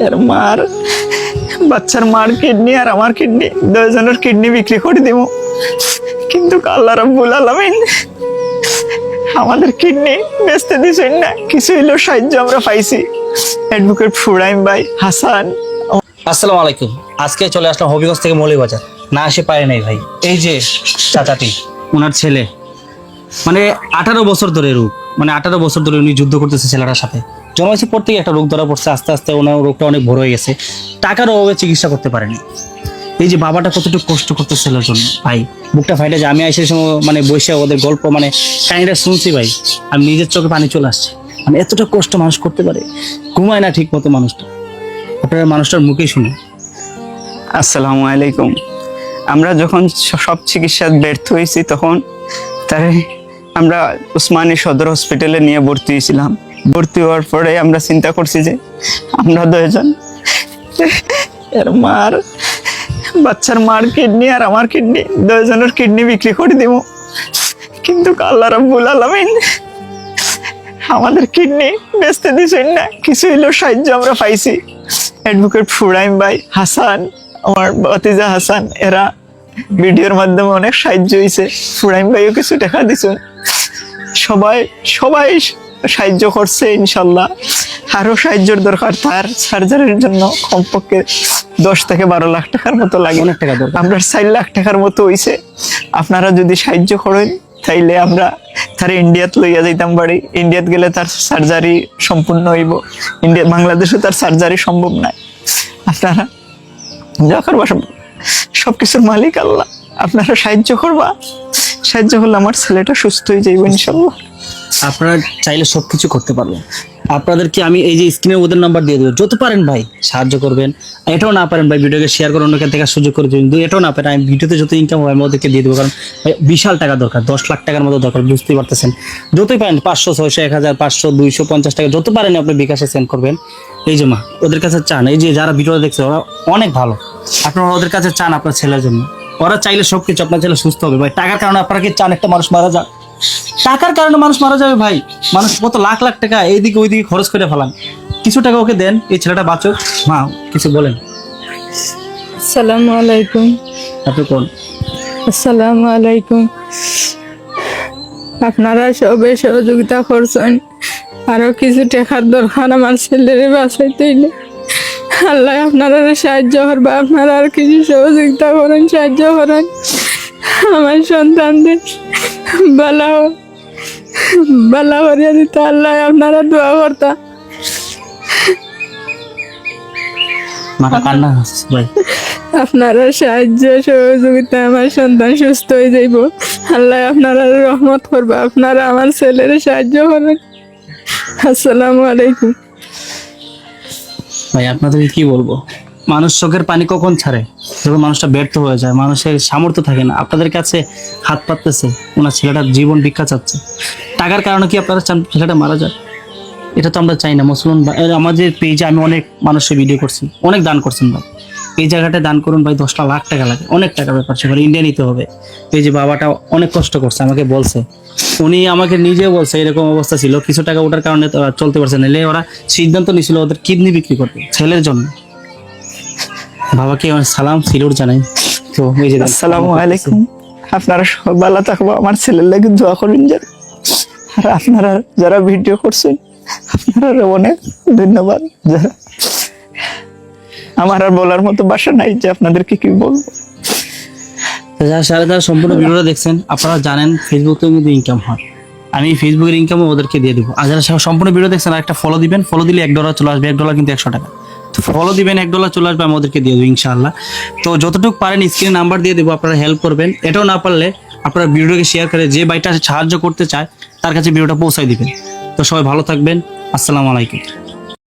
এর মার বাচ্চার মার কিডনি আর আমার কিডনি দুজনের কিডনি বিক্রি করে দিব, কিন্তু আল্লাহ রাব্বুল আলামিন আমাদের কিডনি বেচতে দিছেন না। কিছু হইলেও সাহায্য আমরা পাইছি। অ্যাডভোকেট ফুরাইম ভাই, হাসান। আসসালামু আলাইকুম। আজকে চলে আসলাম হবিগঞ্জ থেকে মৌলভীবাজার। না আসে পারে নাই ভাই। এই যে চাচাটি, ওনার ছেলে, মানে 18 বছর ধরে রোগ, মানে 18 বছর ধরে উনি যুদ্ধ করতেছে ছেলেটার সাথে। জন্মাইছে পর থেকে একটা রোগ ধরা পড়ছে, আস্তে আস্তে ওনার রোগটা অনেক বড় হয়ে গেছে, টাকার অভাবে চিকিৎসা করতে পারেনি। এই যে বাবাটা কতটুকু কষ্ট করতে ছেলের জন্য ভাই, বুকটা ফাইটে যে আমি আইসে সময় মানে বসে ওদের গল্প মানে কাহিনীটা শুনছি ভাই, আমি নিজের চোখে পানি চলে আসছে। মানে এতটা কষ্ট মানুষ করতে পারে, ঘুমায় না ঠিক মতো মানুষটা। আপনারা মানুষটার মুখেই শুনে। আসসালামু আলাইকুম। আমরা যখন সব চিকিৎসা ব্যর্থ হয়েছি তখন তাই আমরা উসমানী সদর হসপিটালে নিয়ে ভর্তি হয়েছিলাম। ভর্তি হওয়ার পরে আমরা চিন্তা করছি যে আমরা দুজন, এর মার বাচ্চার মার কিডনি আর আমার কিডনি দুজনের কিডনি বিক্রি করে দিব, কিন্তু আল্লাহ রাব্বুল আলামিন আমাদের কিডনি বেচতে দিছেন না। কিছু হইলেও সাহায্য আমরা পাইছি। অ্যাডভোকেট ফুরাইম ভাই, হাসান, আমার ভাতিজা হাসান, এরা ভিডিওর মাধ্যমে অনেক সাহায্য হয়েছে। ফুরাইম ভাইও কিছু টাকা দিছেন। সবাই সবাই সাহায্য করছে ইনশাল্লাহ। আরো সাহায্যের দরকার, তার সার্জারির জন্য কমপক্ষে 10 থেকে 12 লাখ টাকার মতো লাগে। অনেক টাকা দরকার। আমরা 4 লাখ টাকার মতো হইছে। আপনারা যদি সাহায্য করেন তাইলে আমরা তার ইন্ডিয়াত লইয়া যাইতাম বাড়ি। ইন্ডিয়াত গেলে তার সার্জারি সম্পূর্ণ হইব। বাংলাদেশে তার সার্জারি সম্ভব নাই। আপনারা যা করবা, সবকিছুর মালিক আল্লাহ। আপনারা সাহায্য করবা, সাহায্য করলে আমার ছেলেটা সুস্থ হয়ে যাইব ইনশাল্লাহ। আপনারা চাইলে সবকিছু করতে পারবেন। আপনাদেরকে আমি এই যে স্ক্রিনে ওদের নাম্বার দিয়ে দেবো, যত পারেন ভাই সাহায্য করবেন। এটাও না পারেন ভাই ভিডিওকে শেয়ার করে অন্যকে দেখার সুযোগ করে দেবেন। এটাও না পারেন, আমি ভিডিওতে যত ইনকাম হয় আমি ওদেরকে দিয়ে দেবো, কারণ বিশাল টাকা দরকার, 10 লাখ টাকার মতো দরকার, বুঝতেই পারতেছেন। যতই পারেন 500, 600, 1000, 500, 250 টাকা যত পারেন আপনি বিকাশে সেন্ড করবেন। এই যে মা ওদের কাছে চান, এই যে যারা ভিডিও দেখছে ওরা অনেক ভালো, আপনারা ওদের কাছে চান আপনার ছেলের জন্য। ওরা চাইলে সবকিছু, আপনার ছেলে সুস্থ হবে ভাই। টাকার কারণে আপনারা কি চান একটা মানুষ মারা যাক? টাকার কারণে মানুষ মারা যাবে ভাই? মানুষ কত লাখ লাখ টাকা এইদিকে ওইদিকে খরচ করে ফেলান। কিছু টাকা ওকে দেন, এই ছেলেটা বাঁচুক। মা কিছু বলেন। আসসালামু আলাইকুম। আপনি কোন? আসসালামু আলাইকুম। আপনারা সবে সহযোগিতা করছেন, আরো কিছু টাকার দরকার আমার ছেলের বাঁচাইতে। আল্লাহ আপনারা সাহায্য করবে। আপনারা আর কিছু সহযোগিতা করেন, সাহায্য করেন আমার সন্তানদের বালা করিয়া দিতে। আল্লাহ আপনারা দোয়া করতা। মাথা কান্না আসছে ভাই। আপনারা সাহায্য সহযোগিতা আমার সন্তান সুস্থ হয়ে যাইব। আল্লাহ আপনারা রহমত করবে। আপনারা আমার ছেলের সাহায্য করেন। আসসালামু আলাইকুম। ভাই আপনাদেরকে কি বলবো, মানুষ চোখের পানি কখন ছাড়ে? যখন মানুষটা ব্যর্থ হয়ে যায়, মানুষের সামর্থ্য থাকে না। আপনাদের কাছে হাত পাততেছে, ওনার ছেলেটার জীবন ভিক্ষা চাচ্ছে। টাকার কারণে কি আপনারা চান ছেলেটা মারা যায়? এটা তো আমরা চাই না। মুসলমান আমাদের পেজে আমি অনেক মানুষের ভিডিও করছি, অনেক দান করছেন ভাই। এই জায়গাটায় দান করুন ভাই, 10 লাখ টাকা লাগে, অনেক টাকা ব্যাপার। সেখানে ইন্ডিয়া নিতে হবে। এই যে বাবাটা অনেক কষ্ট করছে, আমাকে বলছে, উনি আমাকে নিজে বলছে এরকম অবস্থা ছিল, কিছু টাকা ওঠার কারণে চলতে পারছে না। ওরা সিদ্ধান্ত নিয়েছিল ওদের কিডনি বিক্রি করতে ছেলের জন্য। বাবাকে আমার সালাম সিলুট জানাই। তো এই যে আসসালামু আলাইকুম। আপনারা সব ভালো থাকবো, আমার ছেলের লাগে দোয়া করবেন। আর আপনারা যারা ভিডিও করছেন আপনারা অনেক ধন্যবাদ। যারা আমার আর বলার মতো ভাষা নাই যে আপনাদেরকে কি বলবো। যারা সম্পূর্ণ ভিডিওটা দেখছেন আপনারা জানেন ফেসবুকে কিন্তু ইনকাম হয়। আমি ফেসবুকের ইনকামও ওদেরকে দিয়ে দেবো। আর যারা সম্পূর্ণ ভিডিও দেখছেন আর একটা ফলো দিবেন, ফলো দিলে $1 চলে আসবে। $1 কিন্তু 100 টাকা। তো ফলো দিবেন, $1 চলে আসবে, আমি ওদেরকে দিয়ে দেবো ইনশাআল্লাহ। তো যতটুকু পারেন স্ক্রিনে নাম্বার দিয়ে দেবো, আপনারা হেল্প করবেন। এটাও না পারলে আপনারা ভিডিওকে শেয়ার করে যে ভাইটা সাহায্য করতে চায় তার কাছে ভিডিওটা পৌঁছায় দিবেন। তো সবাই ভালো থাকবেন। আসসালামু আলাইকুম।